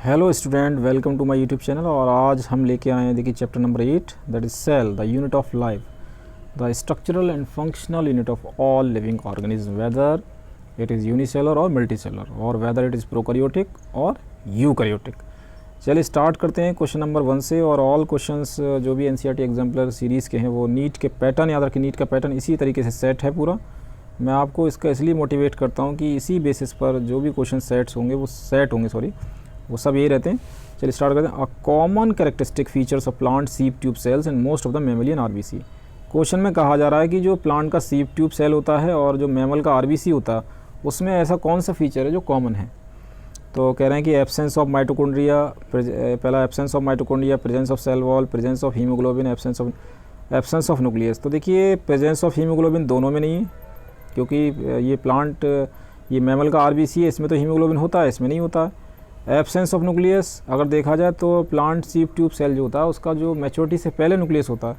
Hello student, welcome to my YouTube channel. और आज हम लेके आए हैं, देखिए chapter number 8, that is cell, the unit of life, the structural and functional unit of all living organism, whether it is unicellular और multicellular, और whether it is prokaryotic और यूकैरियोटिक। चलिए स्टार्ट करते हैं क्वेश्चन नंबर 1 से। और all questions जो भी एनसीईआरटी एग्जाम्पलर सीरीज़ के हैं वो नीट के पैटर्न याद रखें। नीट का पैटर्न इसी तरीके से सेट है पूरा। मैं आपको इसका इसलिए मोटिवेट करता हूँ कि इसी बेसिस पर जो भी क्वेश्चन सेट्स होंगे वो सब यही रहते हैं। चलिए स्टार्ट करते हैं। A common characteristic features of plant sieve tube cells and most of the mammalian RBC. Question में कहा जा रहा है कि जो प्लांट का सीप ट्यूब सेल होता है और जो मैमल का आरबीसी होता है उसमें ऐसा कौन सा फीचर है जो कॉमन है। तो कह रहे हैं कि एब्सेंस ऑफ माइटोकॉन्ड्रिया, पहला absence of mitochondria, presence of cell wall, presence of haemoglobin, absence of nucleus. तो देखिए प्रेजेंस ऑफ हीमोग्लोबिन दोनों में नहीं है, क्योंकि ये प्लांट ये मैमल का आरबीसी है, इसमें तो हीमोग्लोबिन होता है, इसमें नहीं होता है। एब्सेंस ऑफ न्यूक्लियस अगर देखा जाए तो प्लांट सीप ट्यूब सेल जो होता है उसका जो मैच्योरिटी से पहले न्यूक्लियस होता है।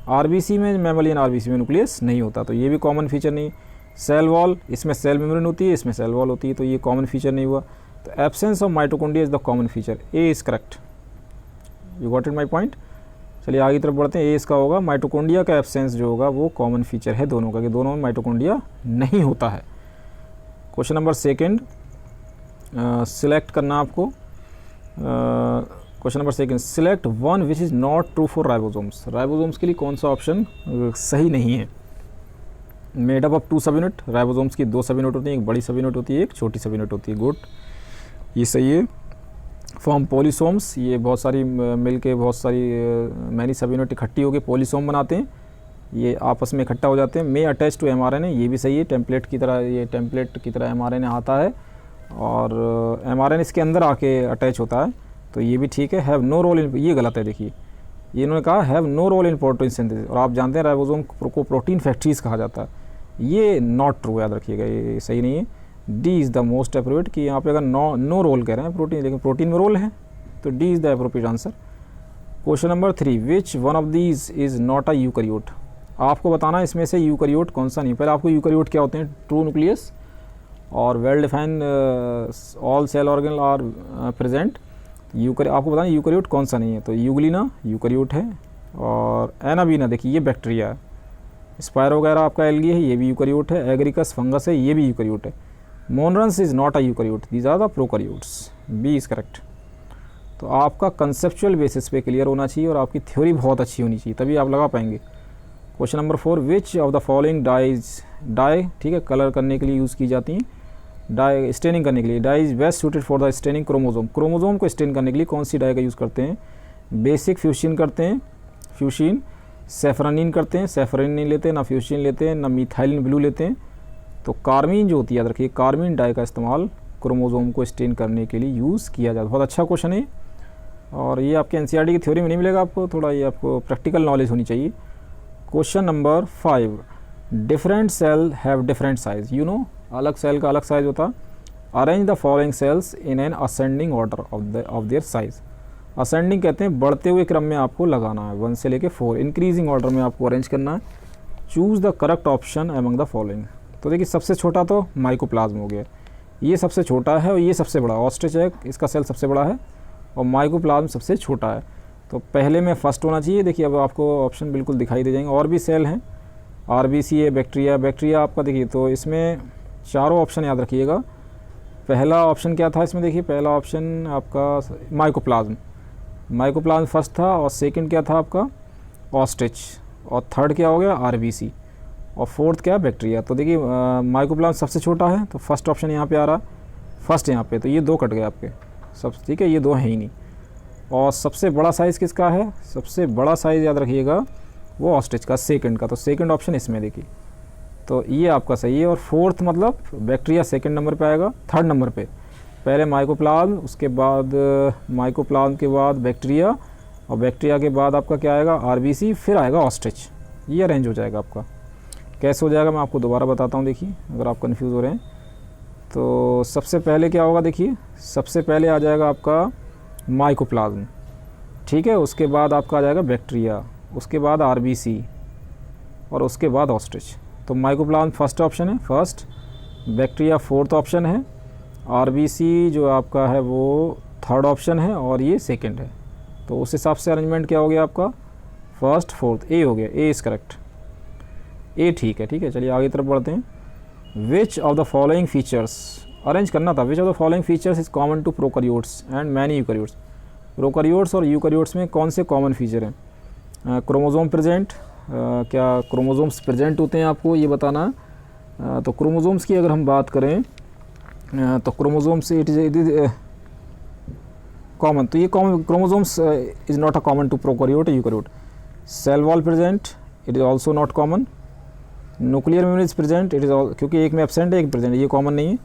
आरबीसी में, मैमलियन आरबीसी में न्यूक्लियस नहीं होता, तो ये भी कॉमन फीचर नहीं। सेल वॉल, इसमें सेल मेम्ब्रेन होती है, इसमें सेल वॉल होती है, तो ये कॉमन फीचर नहीं हुआ। तो absence of mitochondria is the common feature. A is correct. You got it my point. चलिए आगे तरफ बढ़ते हैं। ए इसका होगा, माइटोकॉन्ड्रिया का एब्सेंस जो होगा वो कॉमन फीचर है दोनों का, कि दोनों में माइटोकॉन्ड्रिया नहीं होता है। क्वेश्चन नंबर 2 सिलेक्ट करना आपको। Question number 2, select one which is not true for ribosomes. Ribosomes के लिए कौन सा ऑप्शन सही नहीं है। मेड अप ऑफ 2 सब यूनिट। राइबोसोम्स की 2 सब यूनिट होती हैं, एक बड़ी सब यूनिट होती है, एक छोटी सब यूनिट होती है। गुड, ये सही है। फॉर्म पॉलीसोम्स, ये बहुत सारी मिलके बहुत सारी मैनी सब यूनिट इकट्ठी होकर पॉलीसोम बनाते हैं, ये आपस में इकट्ठा हो जाते हैं। मे अटैच टू एमआरएनए, ये भी सही है। टेम्पलेट की तरह, ये टेम्पलेट की तरह एमआरएनए आता है और एमआरएनए इसके अंदर आके अटैच होता है, तो ये भी ठीक है। हैव नो रोल इन, ये गलत है। देखिए ये इन्होंने कहा have no role in protein synthesis, और आप जानते हैं राइबोसोम को प्रोटीन फैक्ट्रीज कहा जाता है, ये नॉट ट्रू, याद रखिएगा, ये सही नहीं है। D is the most appropriate, कि यहाँ पे अगर नो रोल कह रहे हैं प्रोटीन, लेकिन प्रोटीन में रोल है, तो D is the appropriate answer. Question number 3, which one of these is not a eukaryote. आपको बताना इसमें से यूकैरियोट कौन सा नहीं। पहले आपको यूकैरियोट क्या होते हैं, ट्रू न्यूक्लियस और well defined all cell organelle are present. आपको बताना यूकैरियोट कौन सा नहीं है। तो यूग्लिना यूकैरियोट है, और एनाबीना देखिए ये बैक्टीरिया है। स्पायरो वगैरह आपका एल्गी है, ये भी यूकैरियोट है। एग्रिकस फंगस है, ये भी यूकैरियोट है। Monerans is not a eukaryote, these are the prokaryotes. B is correct. तो आपका कंसेप्चुअल बेसिस पे क्लियर होना चाहिए और आपकी थ्योरी बहुत अच्छी होनी चाहिए, तभी आप लगा पाएंगे। Question number 4, which of the following dye, ठीक है, कलर करने के लिए यूज़ की जाती हैं, डाई स्टेनिंग करने के लिए। Dye is best suited for the staining chromosome. Chromosome को स्टेन करने के लिए कौन सी डाई का यूज़ करते हैं। बेसिक फ्यूशिन करते हैं, फ्यूशिन। सेफरानिन करते हैं, सेफरानिन नहीं लेते, ना फ्यूशिन लेते हैं, ना मिथाइलिन ब्लू लेते हैं। तो कार्मीन जो होती है, याद रखिए, कार्मीन डाई का इस्तेमाल क्रोमोजोम को स्टेन करने के लिए यूज़ किया जाता है। बहुत अच्छा क्वेश्चन है, और ये आपके एनसीईआरटी की थ्योरी में नहीं मिलेगा आपको, थोड़ा ये आपको प्रैक्टिकल नॉलेज होनी चाहिए। Question number 5, different cell have different size. You know, अलग सेल का अलग साइज होता है। Arrange the following cells in an ascending order of their size. Ascending कहते हैं बढ़ते हुए क्रम में आपको लगाना है, 1 से लेके 4। इंक्रीजिंग ऑर्डर में आपको अरेंज करना है। Choose the correct option among the following. तो देखिए सबसे छोटा तो माइकोप्लाज्म हो गया, ये सबसे छोटा है और ये सबसे बड़ा ऑस्ट्रिच है, इसका सेल सबसे बड़ा है और माइकोप्लाज्म सबसे छोटा है। तो पहले में फर्स्ट होना चाहिए। देखिए अब आपको ऑप्शन बिल्कुल दिखाई दे जाएंगे। और भी सेल हैं, आरबीसी है, बैक्टीरिया आपका देखिए, तो इसमें चारों ऑप्शन याद रखिएगा। पहला ऑप्शन क्या था इसमें, देखिए पहला ऑप्शन आपका माइकोप्लाज्म फर्स्ट था, और सेकंड क्या था आपका ऑस्ट्रिच, और थर्ड क्या हो गया आरबीसी, और फोर्थ क्या बैक्टीरिया। तो देखिए माइकोप्लाज्म सबसे छोटा है, तो फर्स्ट ऑप्शन यहाँ पे आ रहा, फर्स्ट यहाँ पे, तो ये 2 कट गए आपके सब, ठीक है, ये 2 हैं ही नहीं। और सबसे बड़ा साइज़ किसका है, सबसे बड़ा साइज़ याद रखिएगा वो ऑस्ट्रिच का, सेकंड का, तो सेकंड ऑप्शन इसमें देखिए, तो ये आपका सही है। और फोर्थ मतलब बैक्टीरिया सेकंड नंबर पे आएगा, थर्ड नंबर पे पहले माइकोप्लाज्म, उसके बाद माइकोप्लाज्म के बाद बैक्टीरिया, और बैक्टीरिया के बाद आपका क्या आएगा आरबीसी, फिर आएगा ऑस्ट्रिच। ये अरेंज हो जाएगा आपका। कैसे हो जाएगा मैं आपको दोबारा बताता हूँ, देखिए अगर आप कंफ्यूज हो रहे हैं तो। सबसे पहले क्या होगा, देखिए सबसे पहले आ जाएगा आपका माइकोप्लाज्म, ठीक है, उसके बाद आपका आ जाएगा बैक्टीरिया, उसके बाद आरबीसी, और उसके बाद ऑस्ट्रिच। तो माइकोप्लाज्म फर्स्ट ऑप्शन है, फर्स्ट, बैक्टीरिया फोर्थ ऑप्शन है, आरबीसी जो आपका है वो थर्ड ऑप्शन है और ये सेकंड है, तो उस हिसाब से अरेंजमेंट क्या हो गया आपका, फर्स्ट फोर्थ, ए हो गया, ए इज़ करेक्ट, ए ठीक है। ठीक है, चलिए आगे तरफ बढ़ते हैं। Which of the following features, arrange करना था, which of the following features is common to prokaryotes and many eukaryotes. Prokaryotes और यूकैरियोट्स में कौन से कॉमन फीचर हैं? क्रोमोसोम प्रेजेंट, क्या क्रोमोसोम्स प्रेजेंट होते हैं आपको ये बताना। तो क्रोमोसोम्स की अगर हम बात करें तो क्रोमोसोम्स इट इज कॉमन, तो ये common chromosomes is not a common to prokaryote eukaryote. Cell wall present, it is also not common. Nuclear memory is present, it is क्योंकि एक में एब्सेंट है एक प्रेजेंट, ये कॉमन नहीं है।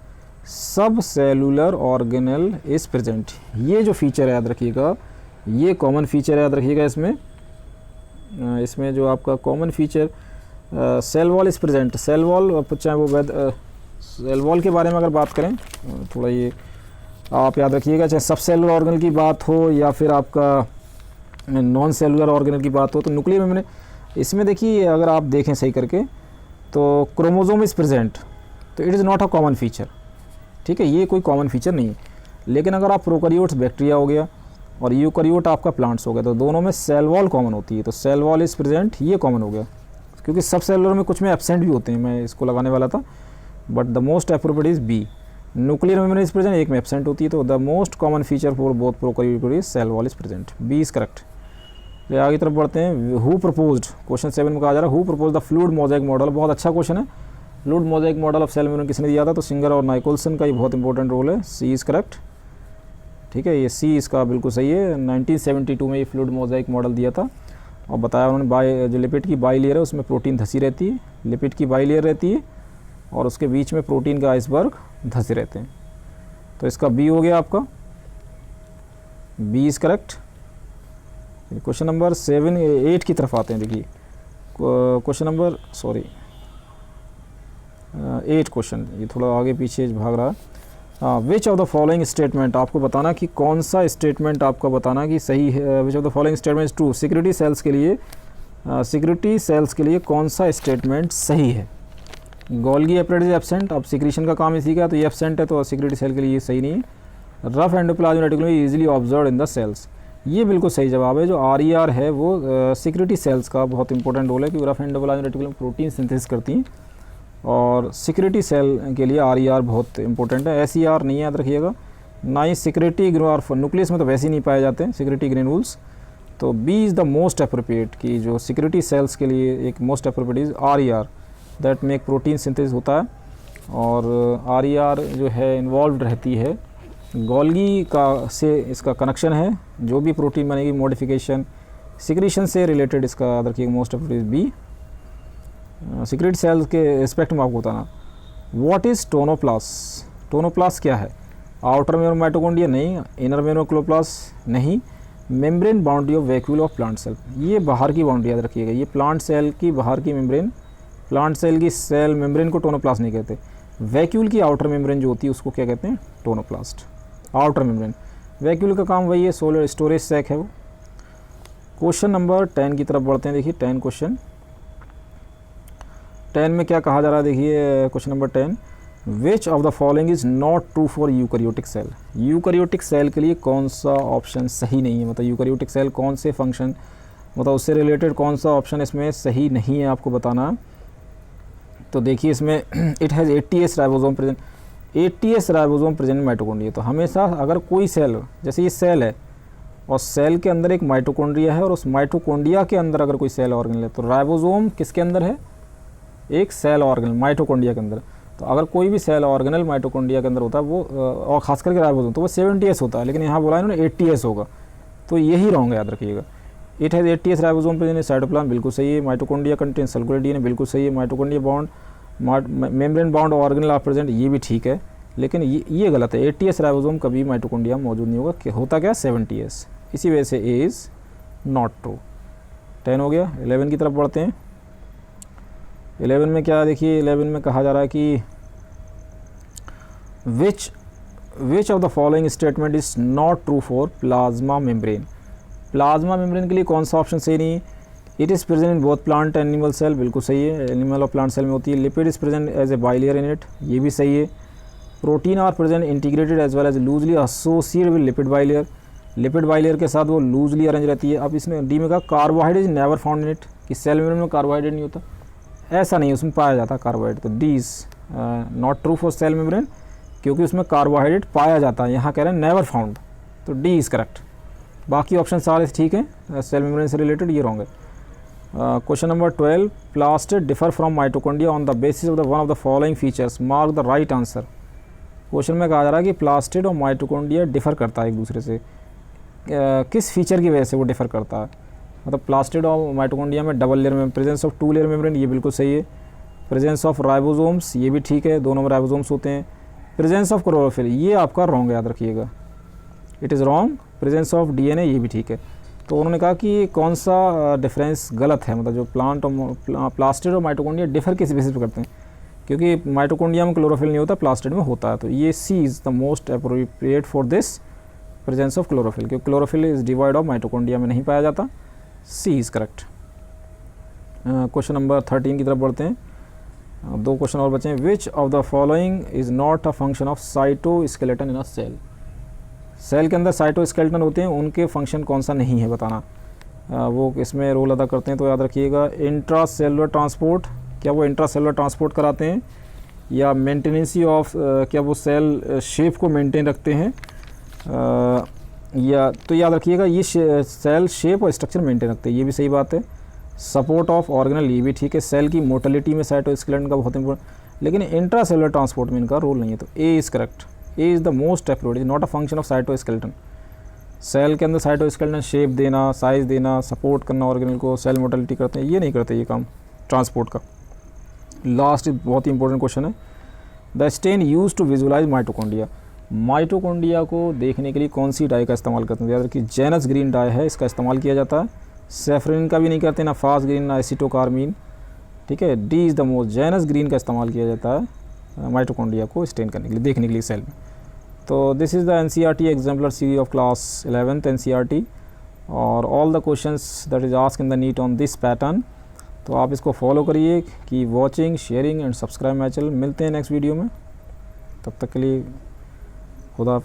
सब सेलुलर ऑर्गेनल इज प्रेजेंट, ये जो फीचर है याद रखिएगा, ये कॉमन फीचर है याद रखिएगा। इसमें जो आपका common feature cell wall is present, cell wall चाहे वो सेल वॉल के बारे में अगर बात करें थोड़ा ये आप याद रखिएगा, चाहे सब सेलुलर ऑर्गेनल की बात हो या फिर आपका नॉन सेलुलर ऑर्गेनल की बात हो, तो न्यूक्लियर मेमोरी इसमें देखिए अगर आप देखें सही करके तो क्रोमोसोम इज़ प्रेजेंट, तो it is not a common feature. ठीक है, ये कोई कॉमन फीचर नहीं है। लेकिन अगर आप प्रोकैरियोट्स बैक्टीरिया हो गया और यूकैरियोट आपका प्लांट्स हो गया, तो दोनों में सेल वॉल कॉमन होती है, तो सेल वॉल इज़ प्रेजेंट, ये कॉमन हो गया। क्योंकि सब सेलुलर में कुछ में एब्सेंट भी होते हैं, मैं इसको लगाने वाला था, but the most appropriate is B. Nuclear memory is present, एक में एब्सेंट होती है, तो the most common feature for both prokaryote is cell wall is present, B is correct. तो आगे तरफ बढ़ते हैं। हु प्रपोज्ड, क्वेश्चन 7 में कहा जा रहा है who propose the fluid mosaic model, बहुत अच्छा क्वेश्चन है। Fluid mosaic model of cell memory किसने दिया था, तो सिंगर और नाइकोलसन का ये बहुत इंपॉर्टेंट रोल है, सी इज़ करेक्ट। ठीक है, ये सी इसका बिल्कुल सही है। 1972 में ये फ्लूइड मोज़ेक मॉडल दिया था और बताया उन्होंने जो लिपिड की बाई लेयर है उसमें प्रोटीन धसी रहती है, लिपिड की बाई लेयर रहती है और उसके बीच में प्रोटीन का आइसबर्ग धसे रहते हैं। तो इसका बी हो गया आपका, B is correct. Question number 8 की तरफ आते हैं। देखिए क्वेश्चन नंबर 8 क्वेश्चन, ये थोड़ा आगे पीछे भाग रहा है। Which of the following statement, आपको बताना कि कौन सा स्टेटमेंट आपका बताना कि सही है। Which of the following statement is true, security sales के लिए कौन सा स्टेटमेंट सही है। गोल्गी एपरेट इज एब्सेंट, अब सिक्रीशन का काम इसी का, तो ये एब्सेंट है, तो सिक्योरिटी सेल के लिए ये सही नहीं है। Rough endoplasmic reticulum easily observe in the cells, ये बिल्कुल सही जवाब है। जो RER है वो सिक्योरिटी सेल्स का बहुत इंपॉर्टेंट रोल है, क्योंकि rough endoplasmic reticulum protein synthesis करती हैं और सिक्योरिटी सेल के लिए RER बहुत इंपॉर्टेंट है। SER नहीं याद रखिएगा, ना ही सिक्योरिटी और न्यूक्लियस में तो वैसे ही नहीं पाए जाते हैं सिक्योरिटी ग्रेनुल्स। तो B is the most appropriate, की जो सिक्योरिटी सेल्स के लिए एक most appropriate is RER, that में एक प्रोटीन सिंथेसिस होता है और RER जो है इन्वॉल्व रहती है। गोल्गी का से इसका कनेक्शन है, जो भी प्रोटीन बनेगी मॉडिफिकेशन सिक्रीशन से रिलेटेड, इसका याद रखिए most appropriate B. Secret cells के रिस्पेक्ट में आपको बताना व्हाट इज़ टोनोप्लास्ट, टोनोप्लास्ट क्या है। आउटर मेमोरी माइटोकॉन्ड्रिया नहीं, इनर मेमोरी क्लोरोप्लास्ट नहीं, membrane boundary of vacuole of plant cell, ये बाहर की बाउंड्री याद रखिएगा, ये प्लांट सेल की बाहर की मेम्ब्रेन, प्लांट सेल की सेल मेम्ब्रेन को टोनोप्लास्ट नहीं कहते। वैक्यूल की आउटर मेम्ब्रेन जो होती है उसको क्या कहते हैं, टोनोप्लास्ट, आउटर मेम्ब्रेन। वैक्यूल का काम वही है, सोलर स्टोरेज सैक है वो। क्वेश्चन नंबर 10 की तरफ बढ़ते हैं। देखिए 10 क्वेश्चन 10 में क्या कहा जा रहा है, देखिए question number 10, which of the following is not true for eukaryotic cell. Eukaryotic cell के लिए कौन सा ऑप्शन सही नहीं है, मतलब यूकैरियोटिक सेल कौन से फंक्शन, मतलब उससे रिलेटेड कौन सा ऑप्शन इसमें सही नहीं है आपको बताना। तो देखिए इसमें it has 80S ribosome present, 80S ribosome present mitochondria. तो हमेशा अगर कोई सेल, जैसे ये सेल है और सेल के अंदर एक माइटोकॉन्ड्रिया है और उस माइटोकॉन्ड्रिया के अंदर अगर कोई सेल ऑर्गेनल है, तो राइबोसोम किसके अंदर है, एक सेल ऑर्गेनल माइटोकॉन्ड्रिया के अंदर। तो अगर कोई भी सेल ऑर्गेनल माइटोकॉन्ड्रिया के अंदर होता है वो और खास करके राइबोसोम, तो वो 70S होता है, लेकिन यहाँ बोला इन्होंने 80S होगा, तो यही रॉन्ग है, याद रखिएगा। It has 80S ribosome present cytoplasm, बिल्कुल सही है। माइटोकॉन्ड्रिया कंटेन सर्कुलर DNA, बिल्कुल सही है। Mitochondria bound membrane bound organelle are present, ये भी ठीक है, लेकिन ये गलत है। 80S राइबोसोम कभी माइटोकॉन्ड्रिया में मौजूद नहीं होगा, होता क्या 70S, इसी वजह से ए इज़ नॉट ट्रू। 10 हो गया। 11 की तरफ बढ़ते हैं। 11 में क्या, देखिए 11 में कहा जा रहा है कि which of the following statement is not true for plasma membrane. Plasma membrane के लिए कौन सा ऑप्शन सही नहीं है। It is present in both plant and animal cell, बिल्कुल सही है, एनिमल और प्लांट सेल में होती है। Lipid is present as a bilayer in it, ये भी सही है। Protein are present integrated as well as loosely associated with lipid bilayer, lipid bilayer के साथ वो लूजली अरेंज रहती है। अब इसने डी में कहा carbohydrate is never found in it, कि सेल मेम्ब्रेन में कार्बोहाइड्रेट नहीं होता, ऐसा नहीं, उसमें पाया जाता कार्बोहाइड्रेट। तो D is not true for sale membrane, क्योंकि उसमें कार्बोहाइड्रेट पाया जाता है, यहाँ कह रहे हैं नेवर फाउंड, तो डी इज़ करेक्ट। बाकी ऑप्शन सारे ठीक हैं सेल मेम्ब्रेन से रिलेटेड, ये रॉन्ग है। Question number 12, plastid differ from mitochondria on the basis of the one of the following features, mark the right answer. Question में कहा जा रहा है कि प्लास्टिड और माइटोकॉन्ड्रिया डिफर करता है एक दूसरे से, किस फीचर की वजह से वो डिफर करता है। मतलब प्लास्टिड और माइटोकॉन्ड्रिया में डबल लेयर में प्रेजेंस ऑफ 2 लेयर मेम्ब्रेन, ये बिल्कुल सही है। प्रेजेंस ऑफ राइबोसोम्स, ये भी ठीक है, दोनों में राइबोसोम्स होते हैं। प्रेजेंस ऑफ क्लोरोफिल, ये आपका रॉन्ग याद रखिएगा, it is wrong. Presence of DNA, ये भी ठीक है। तो उन्होंने कहा कि कौन सा डिफरेंस गलत है, मतलब जो प्लांट और प्लास्टिड और माइटोकॉन्ड्रिया डिफर किस बेसिस पे करते हैं, क्योंकि माइटोकॉन्ड्रिया में क्लोरोफिल नहीं होता, प्लास्टिड में होता है। तो ये C is the most appropriate for this presence of chlorophyll, क्योंकि chlorophyll is divide of mitochondria में नहीं पाया जाता, C is correct. Question number 13 की तरफ बढ़ते हैं, 2 क्वेश्चन और बचे हैं। Which of the following is not a function of cytoskeleton in a cell, cell के अंदर साइटोस्केलेटन होते हैं, उनके फंक्शन कौन सा नहीं है बताना। वो इसमें रोल अदा करते हैं, तो याद रखिएगा इंट्रा सेलुलर ट्रांसपोर्ट, क्या वो इंट्रा सेलुलर ट्रांसपोर्ट कराते हैं, या मेंटेनेंसी ऑफ, क्या वो सेल शेप को मेंटेन रखते हैं, या तो याद रखिएगा ये सेल शेप और स्ट्रक्चर मेंटेन रखते हैं, ये भी सही बात है। सपोर्ट ऑफ ऑर्गेनल, ये भी ठीक है, सेल की मोटिलिटी में साइटोस्केलेटन का बहुत इंपॉर्टेंट, लेकिन इंट्रा सेलुलर ट्रांसपोर्ट में इनका रोल नहीं है, तो A is correct. A is the most appropriate, not a function of cytoskeleton. Cell के अंदर साइटोस्केलेटन शेप देना, साइज देना, सपोर्ट करना ऑर्गेनल को, सेल मोटिलिटी करते हैं, ये नहीं करते ये काम ट्रांसपोर्ट का। लास्ट बहुत ही इंपॉर्टेंट क्वेश्चन है, the stain use to visualise mitochondria, mitochondria को देखने के लिए कौन सी डाई का इस्तेमाल करते हैं। याद रखिए जेनस ग्रीन डाई है, इसका इस्तेमाल किया जाता है। सेफ्रिन का भी नहीं करते, ना फास्ट ग्रीन, ना एसिटोकार्मीन, ठीक है। D is the most, Janus green का इस्तेमाल किया जाता है माइटोकॉन्ड्रिया को स्टेन करने के लिए, देखने के लिए सेल में। तो this is the NCERT exemplar series of class 11th NCERT, और all the questions that is asked in the NEET on this pattern. तो आप इसको फॉलो करिए, keep watching, sharing and subscribe my channel. मिलते हैं next video में, तब तक के लिए खुदा।